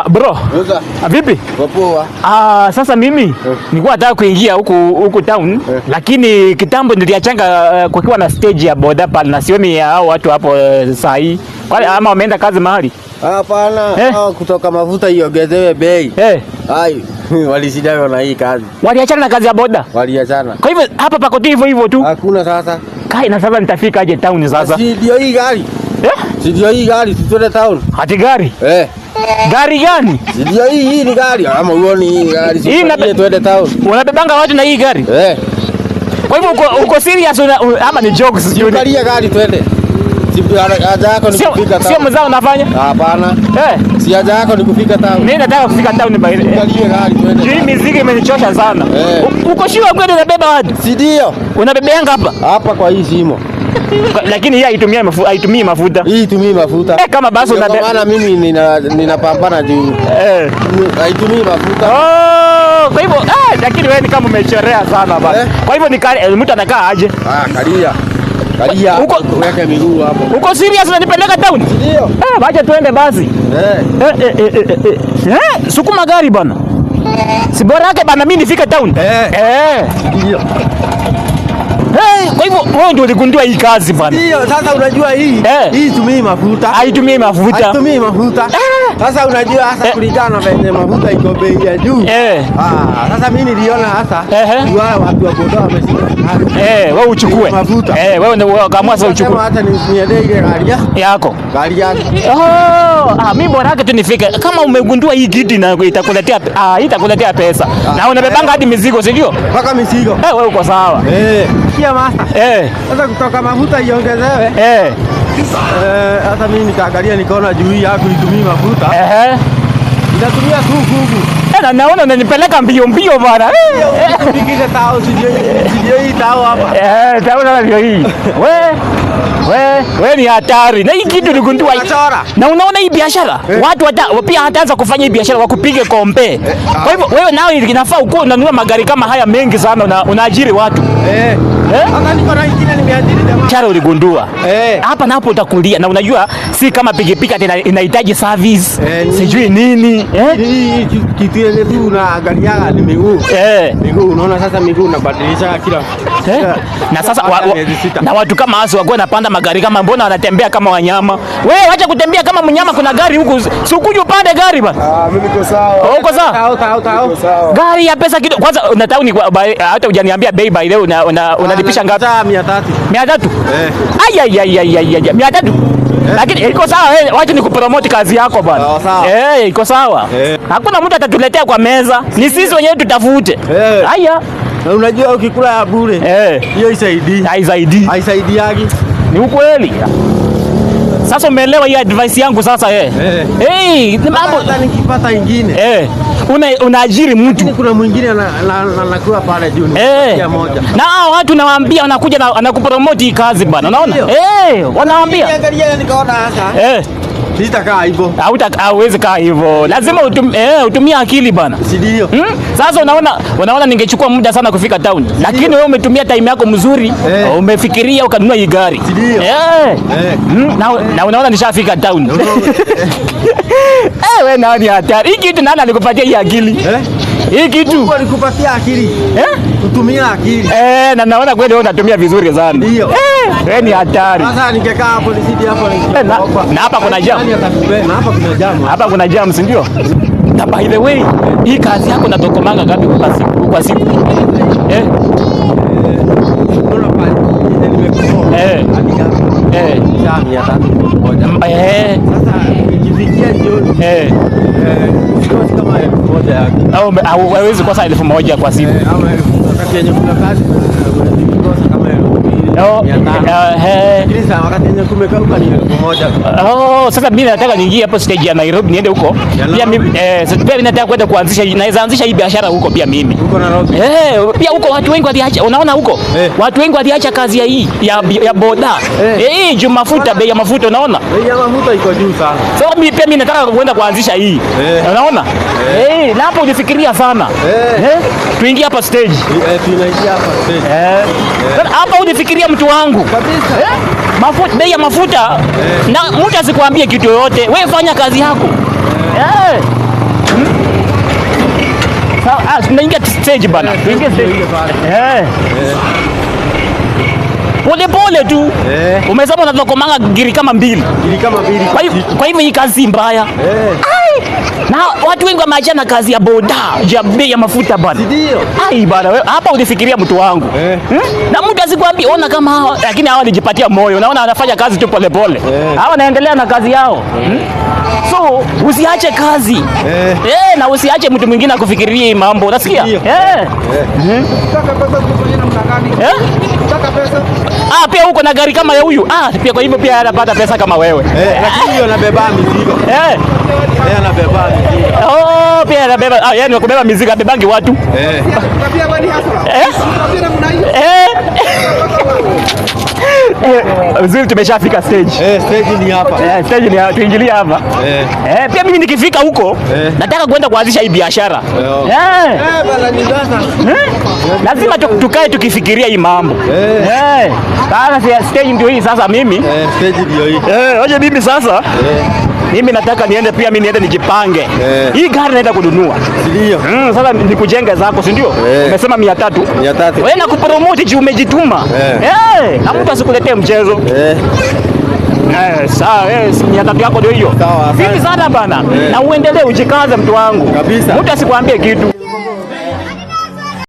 Bro. Vipi? Poa. Sasa mimi nilikuwa nataka kuingia huku town lakini kitambo niliachanga kukiwa na stage ya boda pale na sioni hao watu hapo saa hii. Wale ama wameenda kazi mahali? Hapana, kutoka mafuta iongezewe bei. Ai, walishindana na hii kazi. Waliachana na kazi ya boda? Waliachana. Kwa hivyo hapa pako tu hivyo tu. Hakuna sasa. Kai na sasa nitafika aje town sasa? Si ndio hii gari? Si ndio hii gari tuende town? Hati gari? Gari gani? Si ndio hii ni gari ama uone hii gari? Si tuende town. Unabebanga watu na hii gari? Kwa hivyo uko serious ama ni jokes? Sio gari twende. Haja yako ni kufika town. Sio mzao unafanya? Hapana. Si haja yako ni kufika town. Mimi nataka kufika town by the way. Gari twende. Hii mizigo imenichosha sana. Uko sure kweli unabeba watu? Si ndio? Unabebeanga hapa? Hapa kwa hii shimo. Lakini hii haitumii mafuta. Hii tumii mafuta. Kama basi unabeba. Maana mimi ninapambana juu. Haitumii mafuta. Kwa hivyo lakini wewe ni kama umechorea sana bana. Kwa hivyo ni mtu anakaa aje? Kalia. Weka miguu hapo. Uko serious unanipeleka town? Ndio. Wacha tuende basi. Sukuma gari bana. Si bora yake bana mimi nifike town. Ndio. Kwa hivyo wewe ndio uligundua hii kazi bana. Ndio, sasa unajua hii tumii mafuta. Haitumii mafuta. Haitumii mafuta. Sasa unajua hasa kulingana na venye mafuta iko bei ya juu. Sasa mimi niliona hasa wao watu wa boda wameshika. Wewe uchukue. Wewe ndio ukaamua sasa uchukue. Kama hata niende ile gari yako. Gari yako. Mimi bora yake tu nifike. Kama umegundua hii gidi na itakuletea pesa. Na unabebanga hadi mizigo, si ndio? Mpaka mizigo. Wewe uko sawa. Kia master. Sasa kutoka mafuta iongezewe. Sasa mimi nikaangalia nikaona juu hii yako itumii mafuta. Inatumia tu nguvu. Na naona unanipeleka mbio bwana. Nikile tao sio hii tao hapa. Tao na ndio hii. Wewe ni hatari. Na hii kitu niligundua hii. Na unaona hii biashara? Watu pia hataanza kufanya hii biashara wakupige kompe. Kwa hivyo wewe nao inafaa uko unanunua magari kama haya mengi sana unaajiri watu. Hata niko na ingine nimeajiri jamaa. Biashara uligundua. Hapa na hapo utakulia na unajua si kama pikipiki tena inahitaji service. Sijui nini. Hii kitu ile tu unaangalia ni miguu. Miguu unaona sasa miguu unabadilisha kila. Na sasa na watu kama hao wako wanapanda magari kama mbona wanatembea kama wanyama. Wewe acha kutembea kama mnyama, kuna gari huku. Si ukuje upande gari bana. Mimi niko sawa. Uko sawa? Gari ya pesa kidogo. Kwanza unataka hata hujaniambia bei by leo unalipisha ngapi? 300. 300? Ai 300. Lakini iko sawa wewe, wacha nikupromote kazi yako bwana. Iko sawa. Hakuna mtu atatuletea kwa meza. Ni sisi wenyewe tutafute. Haya. Na unajua ukikula ya bure. Hiyo isaidii. Haisaidiagi. Ni ukweli. Sasa umeelewa hii advice yangu sasa ni mambo hata nikipata ingine. Unaajiri mtu. Kuna mwingine anakuwa pale juu. Moja. Na hao watu nawaambia wanakuja na wanakupromote hii kazi bwana. Unaona? Wanawaambia. Angalia nikaona sasa. Sitakaa hivyo. Hauwezi kaa hivyo. Lazima utumie akili bana. Ndio. Sasa unaona ningechukua muda sana kufika town. Lakini wewe umetumia time yako mzuri, umefikiria ukanunua hii gari. Ndio. Na unaona nishafika town. Wewe nani hatari? Hii kitu nani alikupatia hii akili? Hii kitu Mungu alikupatia akili. Kutumia akili. Na naona kweli wewe unatumia vizuri sana. Ndio. Wewe ni hatari. Sasa ningekaa hapo nisidi hapo na hapa kuna jam. Na hapa kuna jam. Hapa kuna jam, si ndio? Na by the way, hii kazi yako natokomanga ngapi kwa siku? Unaona pale nimekuwa. Sasa nikifikia jioni. Sio kama 1,000 yake. Au hawezi kosa 1,000 kwa siku. Wakati yenye kuna kazi kosa kama 200. Wakati yenye kumekauka ni 1,000. Sasa mimi nataka niingie hapo stage ya Nairobi niende huko. Pia mimi mimi nataka kwenda naweza anzisha hii biashara huko pia mimi. Huko Nairobi. Pia huko watu wengi waliacha. Unaona huko? Watu wengi waliacha kazi ya hii ya boda. Juu mafuta, bei ya mafuta unaona? Bei ya mafuta iko juu sana. Sasa mimi nataka kwenda kuanzisha hii. Unaona? Na hapo ulifikiria sana. Tuingie hapa stage. Tunaingia hapa stage. Hapa ulifikiria mtu wangu. Kabisa. Bei ya mafuta na mtu asikwambie kitu yoyote. Wewe fanya kazi yako. Sawa, tunaingia stage bana. Tuingie stage. Pole pole tu. Umesema unatokomanga giri kama mbili. Kwa hivyo hii kazi mbaya. Na watu wengi wameachana kazi ya boda, ya bei ya mafuta bana. Ndio. Ai bana, wewe hapa ulifikiria mtu wangu. Na mtu asikwambie ona kama hawa, lakini hawa walijipatia moyo. Unaona wanafanya kazi tu pole pole. Hawa wanaendelea na kazi yao. So, usiache kazi. Na usiache mtu mwingine akufikirie mambo. Unasikia? Unataka pesa kufanya namna gani? Unataka pesa? Pia uko na gari kama ya huyu. Pia kwa hivyo pia anapata pesa kama wewe. Lakini huyo anabeba mizigo. Anabeba mizigo. Pia anabeba. Yeye ni kubeba mizigo, abebangi watu. Tabia gani hasa? Tabia namna hiyo. Uzuri tumeshafika stage. Stage ni hapa. Stage ni hapa, tuingilie hapa. Pia mimi nikifika huko nataka kwenda kuanzisha hii biashara. Bala ni sasa. Lazima tukae tukifikiria hii mambo. Sasa stage ndio hii sasa mimi. Stage ndio hii. Oje mimi sasa. Mimi nataka niende pia mimi niende nijipange. Hii gari naenda kununua. Ndio. Sasa nikujenge zako, si ndio? Umesema 300. 300. Wewe nakupromote juu umejituma. Na mtu asikuletee mchezo. Sawa, 300 yako ndio hiyo. Sawa. Vipi sana bana? Na uendelee ujikaze mtu wangu. Kabisa. Mtu asikwambie kitu.